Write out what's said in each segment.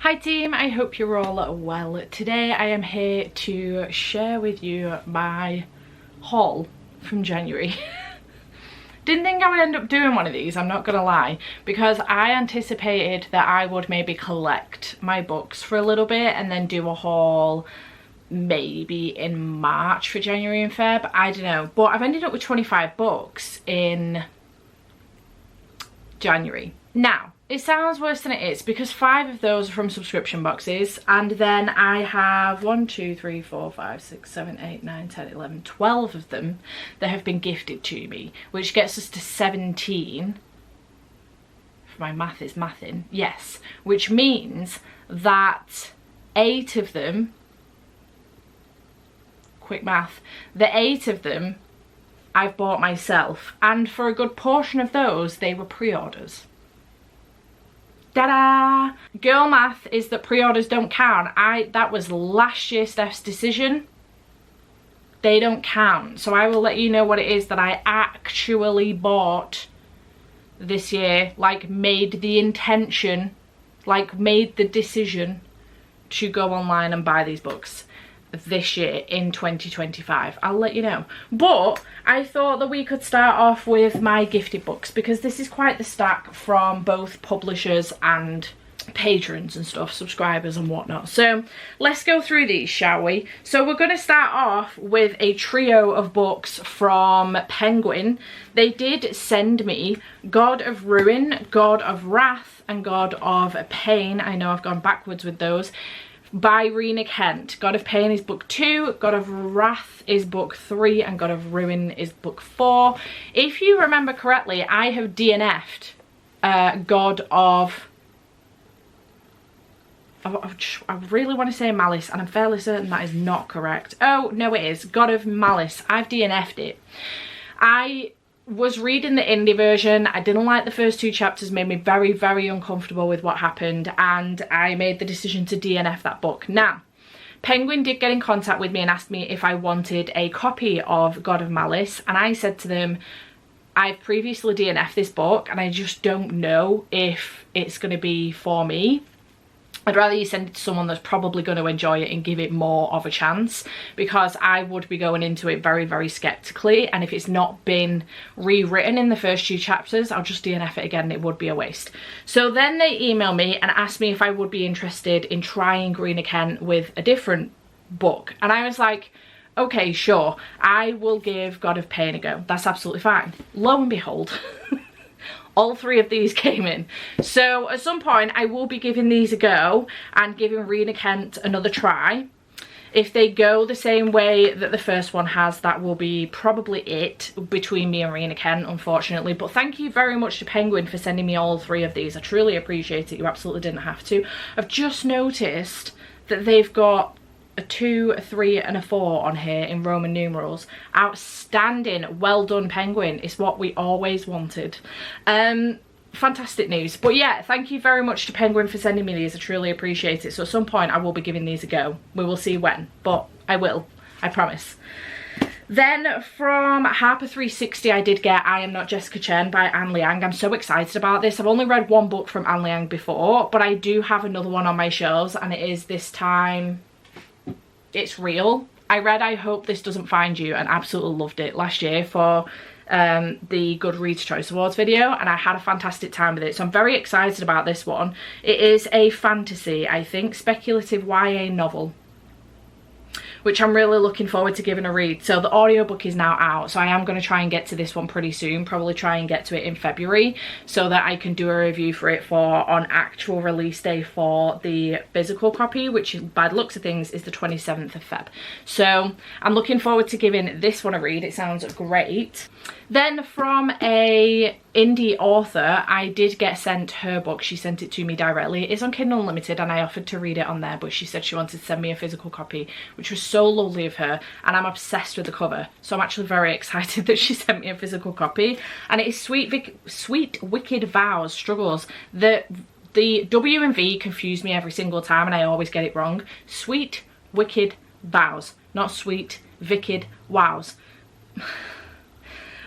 Hi team, I hope you're all well. Today I am here to share with you my haul from January. Didn't think I would end up doing one of these, I'm not gonna lie, because I anticipated that I would maybe collect my books for a little bit and then do a haul maybe in March for January and Feb, I don't know. But I've ended up with 25 books in January. Now, it sounds worse than it is because 5 of those are from subscription boxes, and then I have 1, 2, 3, 4, 5, 6, 7, 8, 9, 10, 11, 12 of them that have been gifted to me, which gets us to 17. If my math is mathing, yes, which means that 8 of them, quick math, the 8 of them I've bought myself, and for a good portion of those they were pre-orders. Ta-da! Girl math is that pre-orders don't count. That was last year Steph's decision. They don't count. So I will let you know what it is that I actually bought this year. Like made the intention, like made the decision to go online and buy these books this year in 2025. I'll let you know. But I thought that we could start off with my gifted books because this is quite the stack from both publishers and patrons and stuff, subscribers and whatnot. So let's go through these, shall we? So we're going to start off with a trio of books from Penguin. They did send me God of Ruin, God of Wrath and God of Pain. I know I've gone backwards with those, by Rena Kent. God of Pain is book 2, God of Wrath is book 3, and God of Ruin is book 4. If you remember correctly, I have DNF'd God of... I really want to say Malice, and I'm fairly certain that is not correct. Oh, no it is. God of Malice. I've DNF'd it. I was reading the indie version. I didn't like the first 2 chapters, made me very, very uncomfortable with what happened, and I made the decision to DNF that book. Now, Penguin did get in contact with me and asked me if I wanted a copy of God of Malice, and I said to them, I've previously DNF'd this book and I just don't know if it's going to be for me. I'd rather you send it to someone that's probably going to enjoy it and give it more of a chance, because I would be going into it very, very skeptically, and if it's not been rewritten in the first 2 chapters, I'll just DNF it again and it would be a waste. So then they emailed me and asked me if I would be interested in trying Rena Kent with a different book, and I was like, okay, sure, I will give God of Pain a go. That's absolutely fine. Lo and behold, all 3 of these came in. So at some point I will be giving these a go and giving Rena Kent another try. If they go the same way that the first one has, that will be probably it between me and Rena Kent, unfortunately. But thank you very much to Penguin for sending me all 3 of these. I truly appreciate it. You absolutely didn't have to. I've just noticed that they've got a 2, a 3 and a 4 on here in Roman numerals. Outstanding. Well done, Penguin. It's what we always wanted. Fantastic news. But yeah, thank you very much to Penguin for sending me these. I truly appreciate it. So at some point I will be giving these a go. We will see when, but I will. I promise. Then from Harper 360 I did get I Am Not Jessica Chen by Anne Liang. I'm so excited about this. I've only read 1 book from Anne Liang before, but I do have another one on my shelves, and it is this time It's Real. I read I Hope This Doesn't Find You and absolutely loved it last year for the Goodreads Choice Awards video, and I had a fantastic time with it, so I'm very excited about this one. It is a fantasy, I think, speculative YA novel, which I'm really looking forward to giving a read. So the audiobook is now out, so I am going to try and get to this one pretty soon, probably try and get to it in February so that I can do a review for it on actual release day for the physical copy, which by the looks of things is the 27th of Feb. So I'm looking forward to giving this one a read. It sounds great. Then from a indie author, I did get sent her book. She sent it to me directly. It is on Kindle Unlimited and I offered to read it on there, but she said she wanted to send me a physical copy, which was so lovely of her, and I'm obsessed with the cover. So I'm actually very excited that she sent me a physical copy, and it is Sweet Wicked Vows Struggles. The W and V confuse me every single time and I always get it wrong. Sweet Wicked Vows, not Sweet Wicked Wows.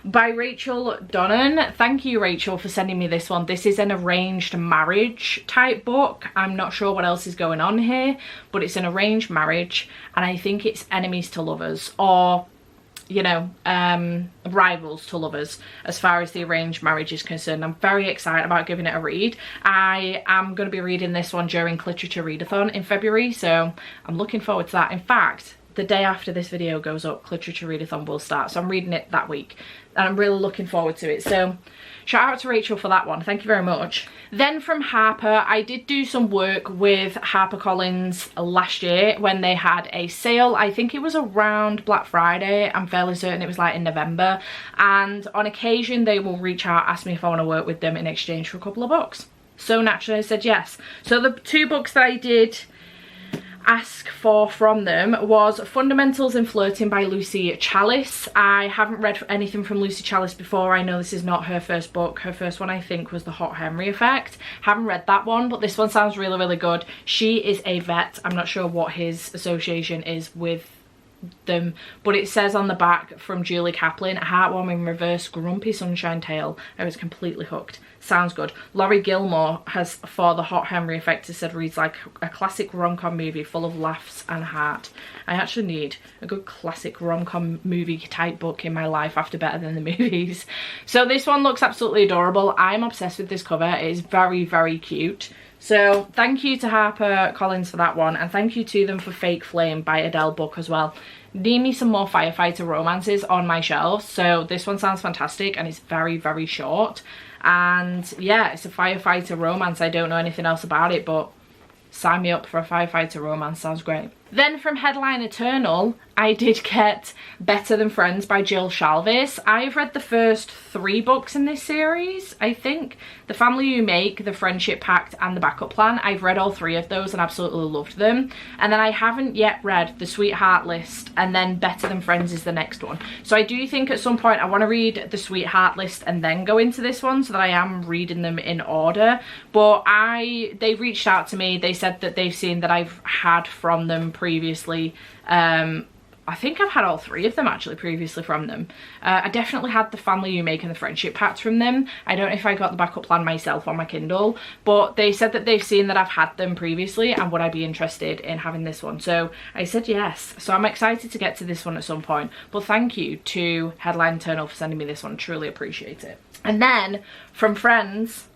by Rachel Donnan. Thank you, Rachel, for sending me this one. This is an arranged marriage type book. I'm not sure what else is going on here, but it's an arranged marriage, and I think it's enemies to lovers, or you know, rivals to lovers as far as the arranged marriage is concerned. I'm very excited about giving it a read. I am going to be reading this one during Literature Readathon in February, so I'm looking forward to that. In fact, the day after this video goes up, Literature Readathon will start, so I'm reading it that week and I'm really looking forward to it. So shout out to Rachel for that one, thank you very much. Then from Harper, I did do some work with HarperCollins last year when they had a sale. I think it was around Black Friday, I'm fairly certain it was like in November, and on occasion they will reach out, ask me if I want to work with them in exchange for a couple of books. So naturally I said yes. So the 2 books that I did ask for from them was Fundamentals in Flirting by Lucy Chalice. I haven't read anything from Lucy Chalice before. I know this is not her first book. Her first one I think was The Hot Henry Effect. Haven't read that one, but this one sounds really, really good. She is a vet. I'm not sure what his association is with them, but it says on the back from Julie Kaplan, a heartwarming reverse grumpy sunshine tale. I was completely hooked. Sounds good. Laurie Gilmore has, for The Hot Henry Effect, said reads like a classic rom-com movie full of laughs and heart. I actually need a good classic rom-com movie type book in my life after Better Than the Movies. So this one looks absolutely adorable. I'm obsessed with this cover. It is very, very cute. So thank you to HarperCollins for that one, and thank you to them for Fake Flame by Adele book as well. Need me some more firefighter romances on my shelves, so this one sounds fantastic and it's very, very short. And yeah, it's a firefighter romance. I don't know anything else about it, but sign me up for a firefighter romance, sounds great. Then from Headline Eternal, I did get Better Than Friends by Jill Shalvis. I've read the first 3 books in this series, I think. The Family You Make, The Friendship Pact, and The Backup Plan. I've read all 3 of those and absolutely loved them. And then I haven't yet read The Sweetheart List, and then Better Than Friends is the next one. So I do think at some point I want to read The Sweetheart List and then go into this one, so that I am reading them in order. But they reached out to me. They said that they've seen that I've had from them previously. I think I've had all 3 of them actually previously from them. I definitely had The Family You Make and The Friendship Pact from them. I don't know if I got The Backup Plan myself on my Kindle, but they said that they've seen that I've had them previously and would I be interested in having this one. So I said yes. So I'm excited to get to this one at some point. But thank you to Headline Eternal for sending me this one. Truly appreciate it. And then from Friends,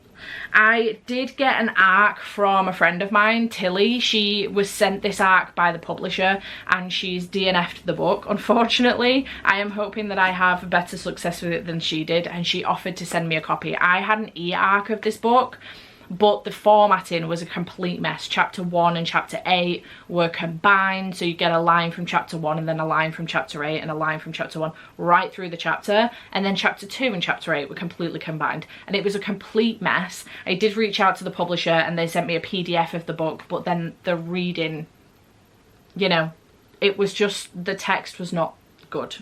I did get an ARC from a friend of mine, Tilly. She was sent this ARC by the publisher and she's DNF'd the book, unfortunately. I am hoping that I have better success with it than she did, and she offered to send me a copy. I had an e-ARC of this book, but the formatting was a complete mess. Chapter 1 and chapter 8 were combined, so you get a line from chapter 1 and then a line from chapter 8 and a line from chapter 1 right through the chapter, and then chapter 2 and chapter 8 were completely combined, and it was a complete mess. I did reach out to the publisher and they sent me a PDF of the book, but then the reading, you know, it was just, the text was not good.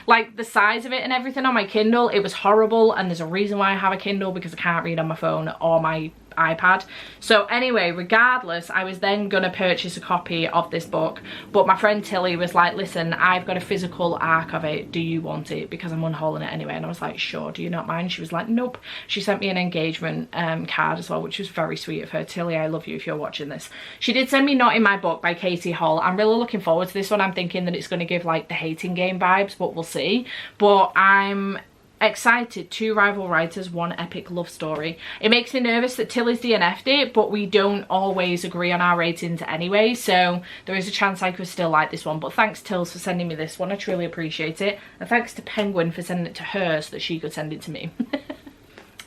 Like the size of it and everything on my Kindle, it was horrible, and there's a reason why I have a Kindle, because I can't read on my phone or my iPad. So anyway, regardless, I was then gonna purchase a copy of this book, but my friend Tilly was like, listen, I've got a physical ARC of it, do you want it, because I'm unhauling it anyway. And I was like, sure, do you not mind? She was like, nope. She sent me an engagement card as well, which was very sweet of her. Tilly, I love you if you're watching this. She did send me Not in My Book by Katie Hall. I'm really looking forward to this one. I'm thinking that it's going to give like the Hating Game vibes, but we'll see. But I'm excited. 2 rival writers, 1 epic love story. It makes me nervous that Tilly's DNF'd it, but we don't always agree on our ratings anyway, so there is a chance I could still like this one. But thanks Tills for sending me this one, I truly appreciate it, and thanks to Penguin for sending it to her so that she could send it to me.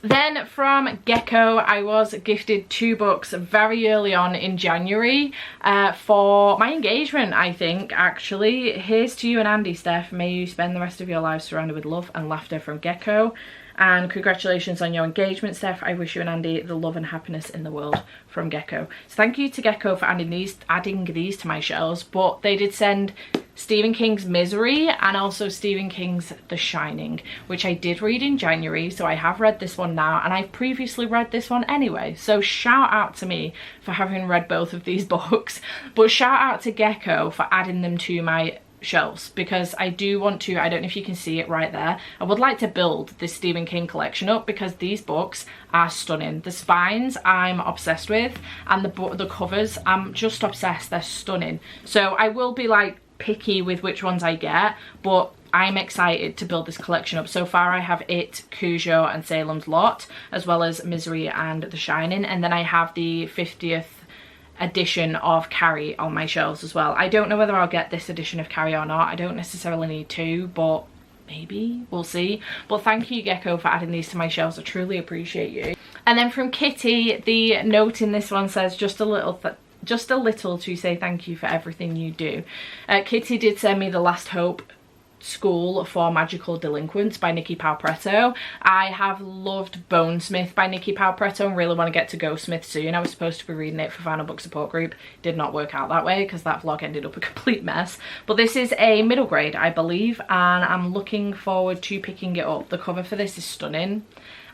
Then from Gecko, I was gifted 2 books very early on in January for my engagement, I think, actually. Here's to you and Andy, Steph. May you spend the rest of your life surrounded with love and laughter, from Gecko. And congratulations on your engagement, Steph. I wish you and Andy the love and happiness in the world, from Gecko. So thank you to Gecko for adding these to my shelves. But they did send Stephen King's Misery and also Stephen King's The Shining, which I did read in January, so I have read this one now, and I've previously read this one anyway. So shout out to me for having read both of these books, but shout out to Gecko for adding them to my shelves because I do want to, I don't know if you can see it right there, I would like to build this Stephen King collection up because these books are stunning. The spines I'm obsessed with, and the covers I'm just obsessed. They're stunning. So I will be like picky with which ones I get, but I'm excited to build this collection up. So far I have It, Cujo and Salem's Lot, as well as Misery and The Shining, and then I have the 50th edition of Carrie on my shelves as well. I don't know whether I'll get this edition of Carrie or not. I don't necessarily need to, but maybe, we'll see. But thank you, Gecko, for adding these to my shelves. I truly appreciate you. And then from Kitty, the note in this one says just a little to say thank you for everything you do. Kitty did send me The Last Hope School for Magical Delinquents by Nikki Palpretto. I have loved Bonesmith by Nikki Palpretto and really want to get to Ghostsmith soon. I was supposed to be reading it for Final Book Support Group. Did not work out that way because that vlog ended up a complete mess. But this is a middle grade, I believe, and I'm looking forward to picking it up. The cover for this is stunning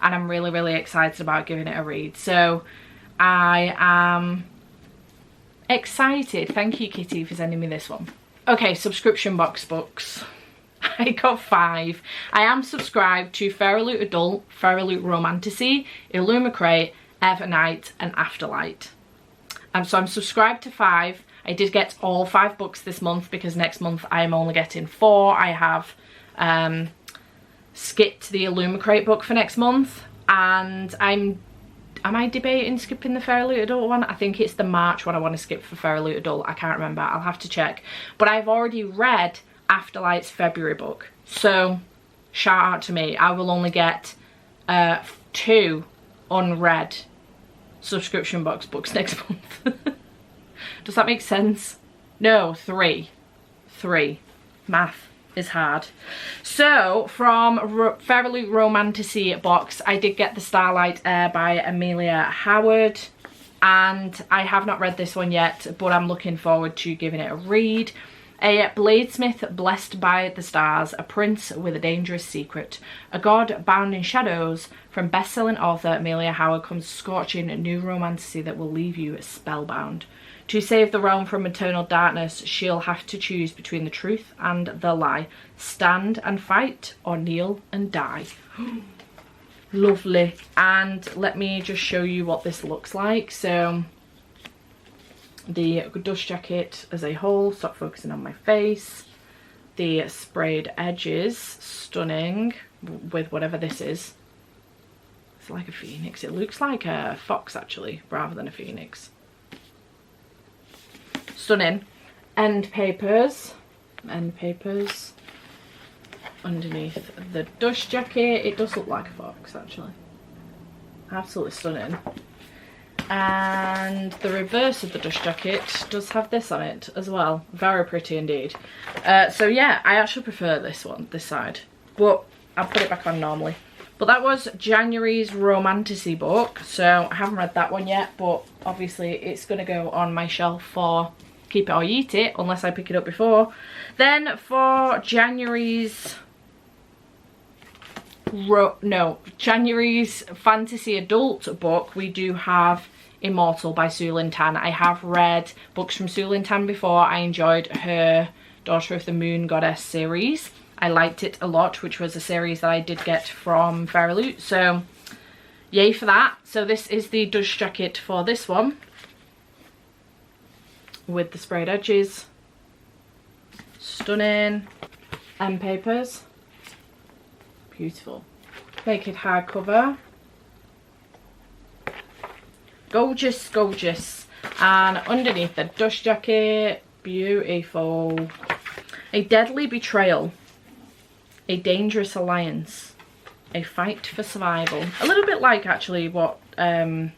and I'm really, really excited about giving it a read. So I am excited. Thank you, Kitty, for sending me this one. Okay, subscription box books. I got 5. I am subscribed to Fairyloot Adult, Fairyloot Romantasy, Illumicrate, Evernight and Afterlight. So I'm subscribed to 5. I did get all 5 books this month because next month I am only getting 4. I have skipped the Illumicrate book for next month, and am I debating skipping the Fairyloot Adult one? I think it's the March one I want to skip for Fairyloot Adult. I can't remember. I'll have to check. But I've already read Afterlight's February book, so shout out to me. I will only get 2 unread subscription box books next month. Does that make sense? No, 3. Math is hard. So from Fairyloot Romantasy box, I did get The Starlight Air by Amelia Howard, and I have not read this one yet, but I'm looking forward to giving it a read. A bladesmith blessed by the stars, a prince with a dangerous secret, a god bound in shadows. From best-selling author Amelia Howard comes scorching new romantasy that will leave you spellbound. To save the realm from eternal darkness, she'll have to choose between the truth and the lie. Stand and fight, or kneel and die. Lovely. And let me just show you what this looks like. So the dust jacket as a whole, stop focusing on my face. The sprayed edges, stunning with whatever this is. It's like a phoenix. It looks like a fox actually, rather than a phoenix. Stunning. End papers underneath the dust jacket. It does look like a fox actually. Absolutely stunning. And the reverse of the dust jacket does have this on it as well. Very pretty indeed. So yeah, I actually prefer this one, this side, but I'll put it back on normally. But that was January's Romantasy book, so I haven't read that one yet, but obviously it's going to go on my shelf for keep it or eat it, unless I pick it up before. Then for January's fantasy adult book, we do have Immortal by Sue Lin Tan. I have read books from Sue Lin Tan before. I enjoyed her Daughter of the Moon Goddess series. I liked it a lot, which was a series that I did get from Fairyloot, so yay for that. So this is the dust jacket for this one, with the sprayed edges. Stunning. End papers. Beautiful. Naked hardcover. Gorgeous, gorgeous. And underneath the dust jacket, beautiful. A deadly betrayal. A dangerous alliance. A fight for survival. A little bit like actually what Daughter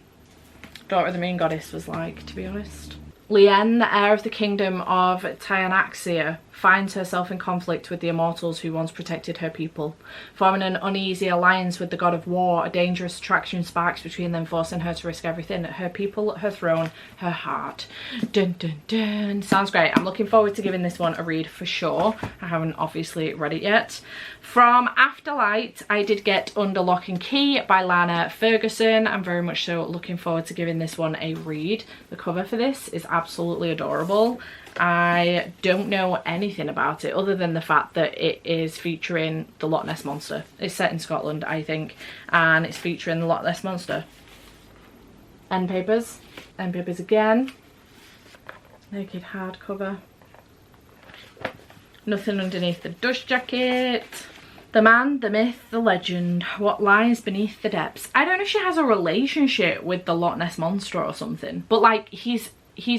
of the Moon Goddess was like, to be honest. Lien, the heir of the kingdom of Tyanaxia, finds herself in conflict with the immortals who once protected her people. Forming an uneasy alliance with the god of war, a dangerous attraction sparks between them, forcing her to risk everything: her people, her throne, her heart. Dun dun dun. Sounds great. I'm looking forward to giving this one a read for sure. I haven't obviously read it yet. From Afterlight, I did get Under Lock and Key by Lana Ferguson. I'm very much so looking forward to giving this one a read. The cover for this is absolutely adorable. I don't know anything about it other than the fact that it is featuring the Loch Ness Monster. It's set in Scotland, I think, and it's featuring the Loch Ness Monster. End papers again. Naked hardcover. Nothing underneath the dust jacket. The man, the myth, the legend, what lies beneath the depths. I don't know if she has a relationship with the Loch Ness Monster or something, but like he's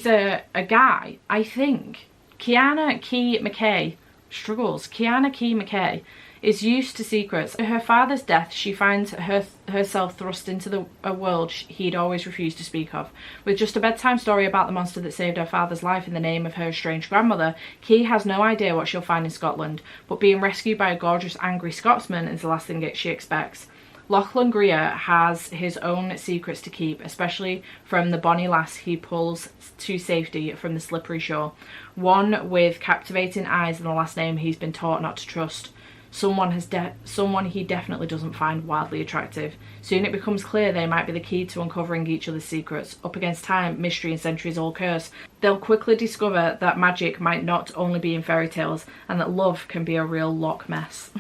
a guy, I think. Kiana Key McKay struggles. Kiana Key McKay is used to secrets. After her father's death, she finds herself thrust into a world he'd always refused to speak of. With just a bedtime story about the monster that saved her father's life in the name of her estranged grandmother, Key has no idea what she'll find in Scotland, but being rescued by a gorgeous, angry Scotsman is the last thing she expects. Lachlan Greer has his own secrets to keep, especially from the bonny lass he pulls to safety from the slippery shore. One with captivating eyes and a last name he's been taught not to trust. Someone he definitely doesn't find wildly attractive. Soon it becomes clear they might be the key to uncovering each other's secrets. Up against time, mystery and centuries all curse. They'll quickly discover that magic might not only be in fairy tales, and that love can be a real Loch mess.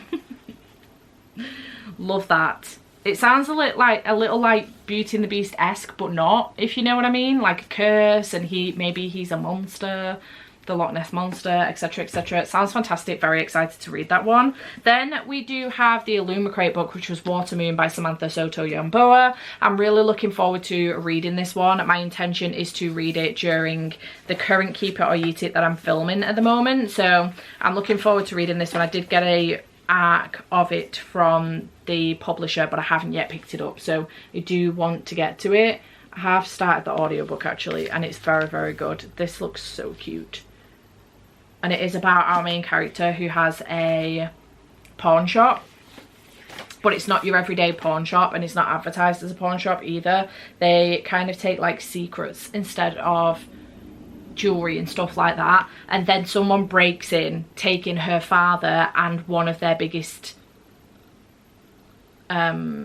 Love that. It sounds a little like Beauty and the Beast-esque, but not, if you know what I mean. Like a curse, and maybe he's a monster, the Loch Ness Monster, etc, etc. It sounds fantastic. Very excited to read that one. Then we do have the Illumicrate book, which was Water Moon by Samantha Soto Yamboa. I'm really looking forward to reading this one. My intention is to read it during the current Keep It or Eat It that I'm filming at the moment, so I'm looking forward to reading this one. I did get a arc of it from the publisher, but I haven't yet picked it up, so I do want to get to it. I have started the audiobook actually, and it's very, very good. This looks so cute, and it is about our main character who has a pawn shop, but it's not your everyday pawn shop, and it's not advertised as a pawn shop either. They kind of take like secrets instead of jewelry and stuff like that, and then someone breaks in, taking her father and one of their biggest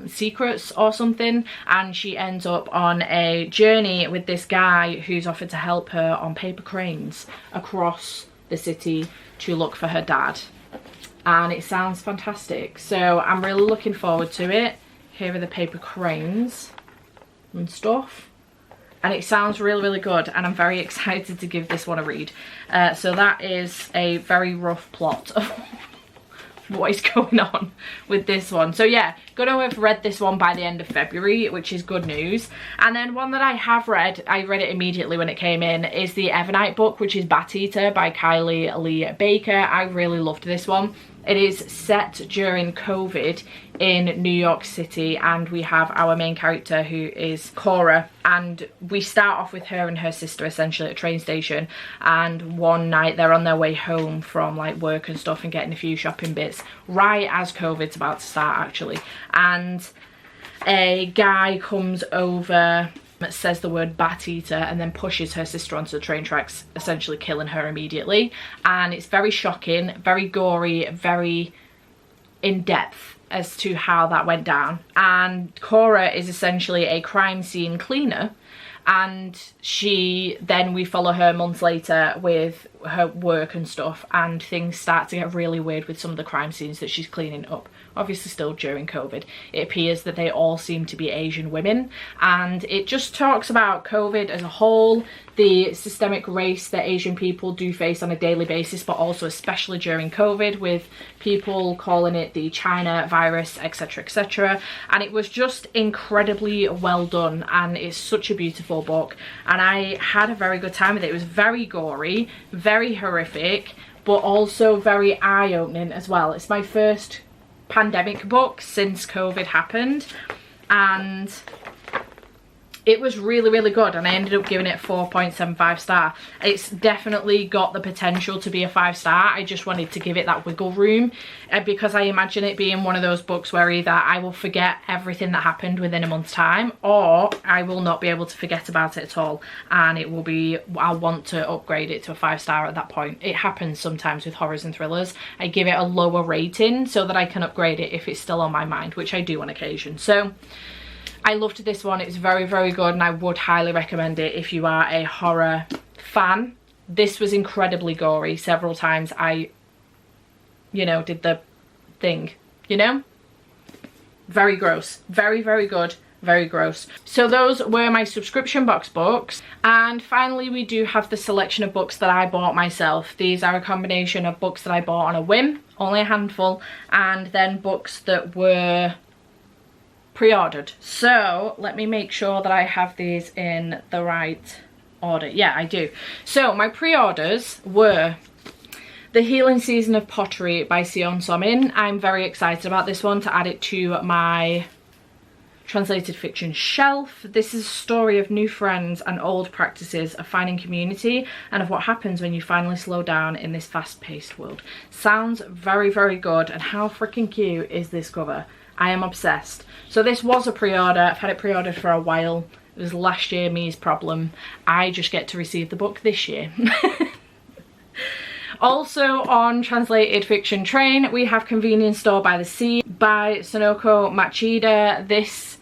secrets or something, and she ends up on a journey with this guy who's offered to help her on paper cranes across the city to look for her dad, and it sounds fantastic, so I'm really looking forward to it. Here are the paper cranes and stuff, and it sounds really, really good, and I'm very excited to give this one a read. So that is a very rough plot of what is going on with this one. So yeah, gonna have read this one by the end of February, which is good news. And then one that I have read, I read it immediately when it came in, is the Evernight book, which is Bat Eater by Kylie Lee Baker. I really loved this one. It is set during COVID in New York City, and we have our main character who is Cora, and we start off with her and her sister essentially at a train station, and one night they're on their way home from like work and stuff and getting a few shopping bits right as COVID's about to start actually, and a guy comes over, says the word Bat Eater, and then pushes her sister onto the train tracks, essentially killing her immediately. And it's very shocking, very gory, very in-depth as to how that went down. And Cora is essentially a crime scene cleaner, and we follow her months later with her work and stuff, and things start to get really weird with some of the crime scenes that she's cleaning up. Obviously still during COVID. It appears that they all seem to be Asian women, and it just talks about COVID as a whole, the systemic race that Asian people do face on a daily basis, but also especially during COVID, with people calling it the China virus, etc, etc. And it was just incredibly well done, and it's such a beautiful book, and I had a very good time with it. It was very gory, very horrific, but also very eye-opening as well. It's my first pandemic book since COVID happened, and it was really, really good, and I ended up giving it 4.75 star. It's definitely got the potential to be a 5-star. I just wanted to give it that wiggle room, because I imagine it being one of those books where either I will forget everything that happened within a month's time, or I will not be able to forget about it at all, and it will be, I'll want to upgrade it to a 5-star at that point. It happens sometimes with horrors and thrillers. I give it a lower rating so that I can upgrade it if it's still on my mind, which I do on occasion. So I loved this one. It's very, very good, and I would highly recommend it if you are a horror fan This was incredibly gory. Several times I, you know, did the thing, you know? Very gross. Very, very good. Very gross. So those were my subscription box books. And finally, we do have the selection of books that I bought myself. These are a combination of books that I bought on a whim, only a handful, and then books that were pre-ordered. So let me make sure that I have these in the right order. Yeah, I do. So my pre-orders were The Healing Season of Pottery by Sion Somin. I'm very excited about this one, to add it to my translated fiction shelf. This is a story of new friends and old practices of finding community, and of what happens when you finally slow down in this fast-paced world. Sounds very, very good. And how freaking cute is this cover? I am obsessed. So this was a pre-order. I've had it pre-ordered for a while. It was last year me's problem. I just get to receive the book this year. Also on Translated Fiction Train, we have Convenience Store by the Sea by Sonoko Machida. This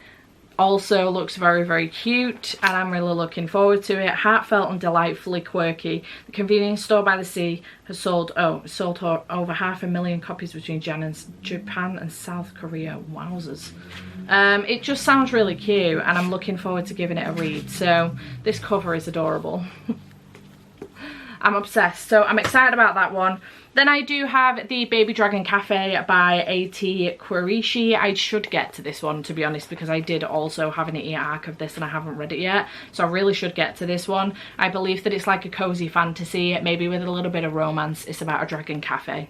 also looks very, very cute, and I'm really looking forward to it. Heartfelt and delightfully quirky. The Convenience Store by the Sea has sold over 500,000 copies between Japan and South Korea. Wowzers. It just sounds really cute, and I'm looking forward to giving it a read. So this cover is adorable. I'm obsessed, so I'm excited about that one. Then I do have the Baby Dragon Cafe by A.T. Quirishi. I should get to this one, to be honest, because I did also have an e-arc of this and I haven't read it yet. So I really should get to this one. I believe that it's like a cozy fantasy, maybe with a little bit of romance. It's about a dragon cafe.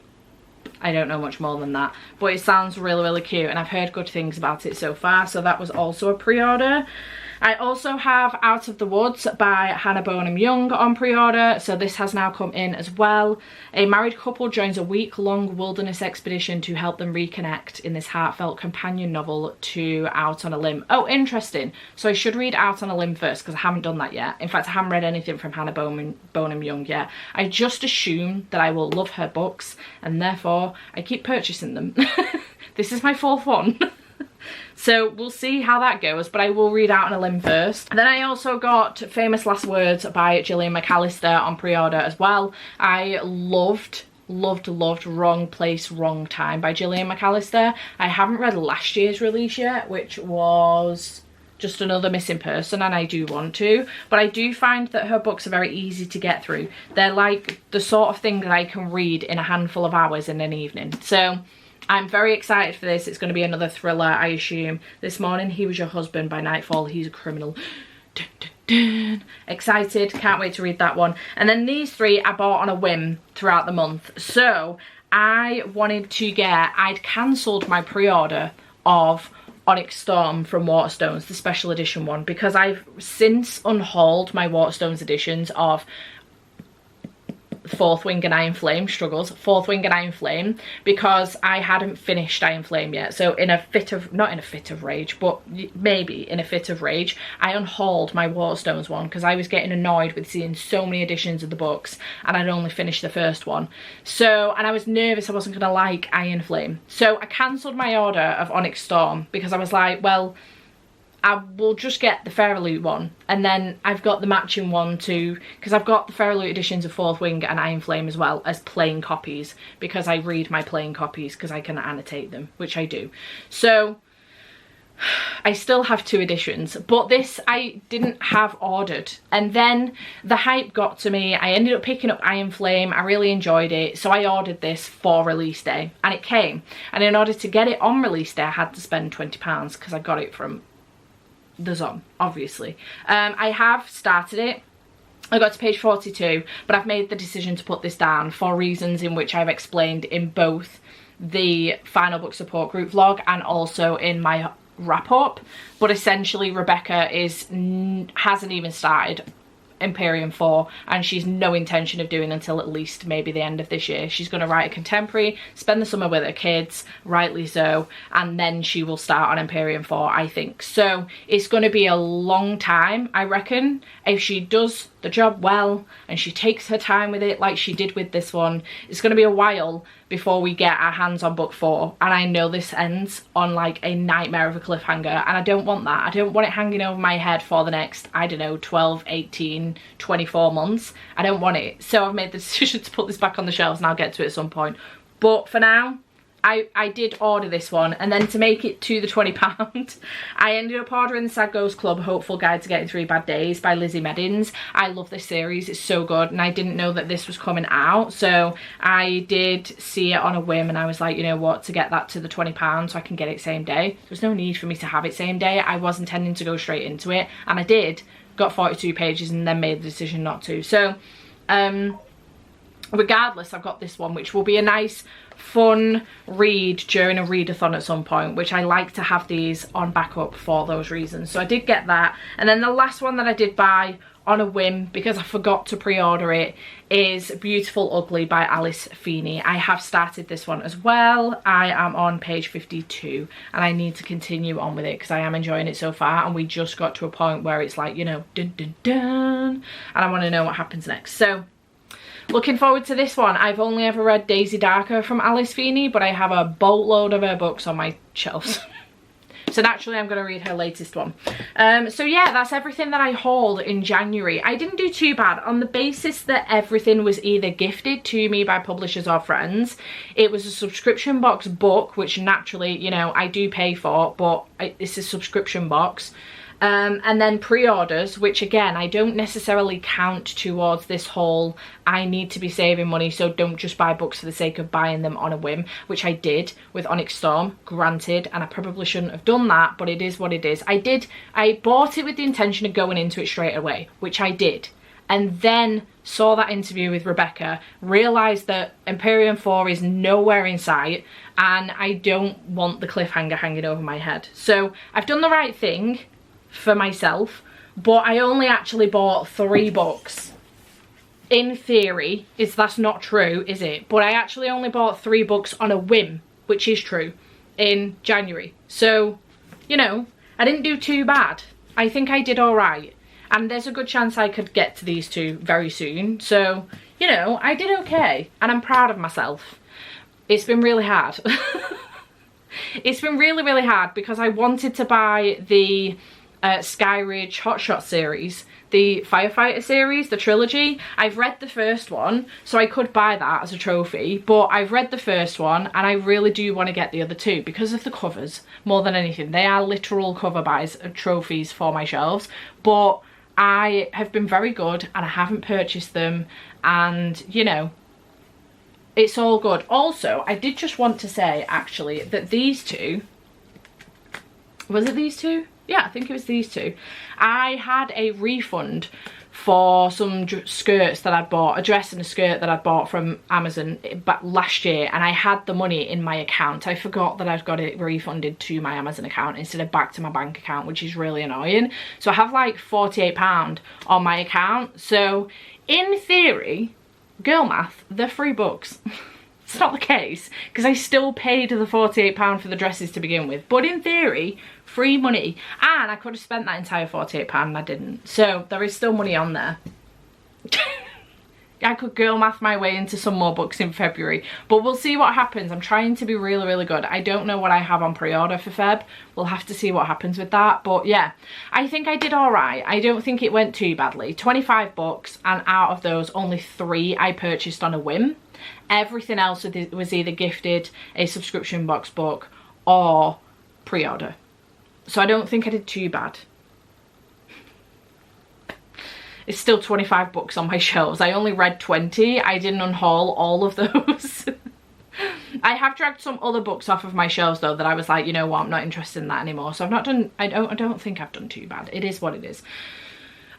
I don't know much more than that, but it sounds really, really cute, and I've heard good things about it so far, so that was also a pre-order. I also have Out of the Woods by Hannah Bonham Young on pre-order, so this has now come in as well. A married couple joins a week-long wilderness expedition to help them reconnect in this heartfelt companion novel to Out on a Limb. Oh, interesting. So I should read Out on a Limb first, because I haven't done that yet. In fact, I haven't read anything from Hannah Bonham Young yet. I just assume that I will love her books, and therefore I keep purchasing them. This is my fourth one. So we'll see how that goes, but I will read Out on a Limb first. Then I also got Famous Last Words by Gillian McAllister on pre-order as well. I loved Wrong Place, Wrong Time by Gillian McAllister. I haven't read last year's release yet, which was Just Another Missing Person, and I do want to, but I do find that her books are very easy to get through. They're like the sort of thing that I can read in a handful of hours in an evening. So I'm very excited for this. It's going to be another thriller, I assume. This Morning He Was Your Husband by Nightfall, He's a Criminal. Dun, dun, dun. Excited, can't wait to read that one. And then these three I bought on a whim throughout the month. So I wanted to I'd cancelled my pre-order of Onyx Storm from Waterstones, the special edition one, because I've since unhauled my Waterstones editions of Fourth Wing and Iron Flame, Fourth Wing and Iron Flame, because I hadn't finished Iron Flame yet. So in a fit of, not in a fit of rage, but maybe in a fit of rage, I unhauled my Waterstones one because I was getting annoyed with seeing so many editions of the books and I'd only finished the first one. So, and I was nervous I wasn't going to like Iron Flame. So I cancelled my order of Onyx Storm because I was like, well, I will just get the Fairloot one, and then I've got the matching one too, because I've got the Fairloot editions of Fourth Wing and Iron Flame as well as plain copies, because I read my plain copies because I can annotate them, which I do. So I still have two editions, but this I didn't have ordered, and then the hype got to me. I ended up picking up Iron Flame. I really enjoyed it, so I ordered this for release day, and it came. And in order to get it on release day, I had to spend £20 because I got it from the Zon, obviously. I have started it. I got to page 42, but I've made the decision to put this down for reasons in which I've explained in both the Final Book Support Group vlog and also in my wrap up. But essentially Rebecca hasn't even started Imperium 4, and she's no intention of doing until at least maybe the end of this year. She's going to write a contemporary, spend the summer with her kids, rightly so, and then she will start on Imperium 4, I think. So it's going to be a long time, I reckon, if she does the job well and she takes her time with it like she did with this one, it's going to be a while before we get our hands on book 4, and I know this ends on like a nightmare of a cliffhanger, and I don't want that. I don't want it hanging over my head for the next, I don't know, 12, 18, 24 months. I don't want it. So I've made the decision to put this back on the shelves, and I'll get to it at some point. But for now, I did order this one, and then to make it to the £20, I ended up ordering the Sad Girls Club Hopeful Guide to Getting Through Bad Days by Lizzie Meddings. I love this series, it's so good, and I didn't know that this was coming out, so I did see it on a whim, and I was like, you know what, to get that to the £20 so I can get it same day. There's no need for me to have it same day. I was intending to go straight into it, and I did, got 42 pages and then made the decision not to. So regardless, I've got this one, which will be a nice fun read during a readathon at some point, which I like to have these on backup for those reasons. So I did get that. And then the last one that I did buy on a whim, because I forgot to pre-order it, is Beautiful Ugly by Alice Feeney. I have started this one as well. I am on page 52 and I need to continue on with it because I am enjoying it so far, and we just got to a point where it's like, you know, dun dun dun, and I want to know what happens next. So looking forward to this one. I've only ever read Daisy Darker from Alice Feeney, but I have a boatload of her books on my shelves. So naturally I'm going to read her latest one. So yeah, that's everything that I hauled in January. I didn't do too bad on the basis that everything was either gifted to me by publishers or friends. It was a subscription box book, which naturally, you know, I do pay for, but it's a subscription box. And then pre-orders, which again, I don't necessarily count towards this whole I need to be saving money, so don't just buy books for the sake of buying them on a whim, which I did with Onyx Storm, granted, and I probably shouldn't have done that, but it is what it is. I bought it with the intention of going into it straight away, which I did, and then saw that interview with Rebecca, realised that Empyrean 4 is nowhere in sight, and I don't want the cliffhanger hanging over my head. So I've done the right thing for myself, but I only actually bought 3 books. In theory, that's not true, is it? But I actually only bought 3 books on a whim, which is true, in January. So, you know, I didn't do too bad. I think I did all right. And there's a good chance I could get to these 2 very soon. So, you know, I did okay. And I'm proud of myself. It's been really hard. It's been really, really hard because I wanted to buy the Skyridge Hotshot series, the Firefighter series, the trilogy. I've read the first one, so I could buy that as a trophy, but I've read the first one and I really do want to get the other 2 because of the covers more than anything. They are literal cover buys of trophies for my shelves, but I have been very good and I haven't purchased them, and you know, it's all good. Also, I did just want to say actually that these 2, was it these 2? Yeah, I think it was these 2. I had a refund for some skirts that I'd bought, a dress and a skirt that I'd bought from Amazon back last year, and I had the money in my account. I forgot that I'd got it refunded to my Amazon account instead of back to my bank account, which is really annoying. So I have like £48 on my account. So in theory, girl math, they're free books. It's not the case because I still paid the £48 for the dresses to begin with, but in theory, free money, and I could have spent that entire £48 and I didn't, so there is still money on there. I could girl math my way into some more books in February, but we'll see what happens. I'm trying to be really, really good. I don't know what I have on pre-order for Feb. We'll have to see what happens with that, but yeah, I think I did all right. I don't think it went too badly. 25 books, and out of those, only 3 I purchased on a whim. Everything else was either gifted, a subscription box book, or pre-order. So I don't think I did too bad. It's still 25 books on my shelves. I only read 20. I didn't unhaul all of those. I have dragged some other books off of my shelves though that I was like, you know what, I'm not interested in that anymore. So I've not done, I don't think I've done too bad. It is what it is.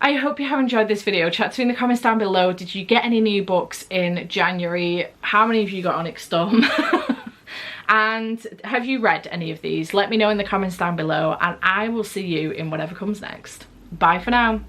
I hope you have enjoyed this video. Chat to me in the comments down below. Did you get any new books in January? How many of you got Onyx Storm? And have you read any of these? Let me know in the comments down below, and I will see you in whatever comes next. Bye for now.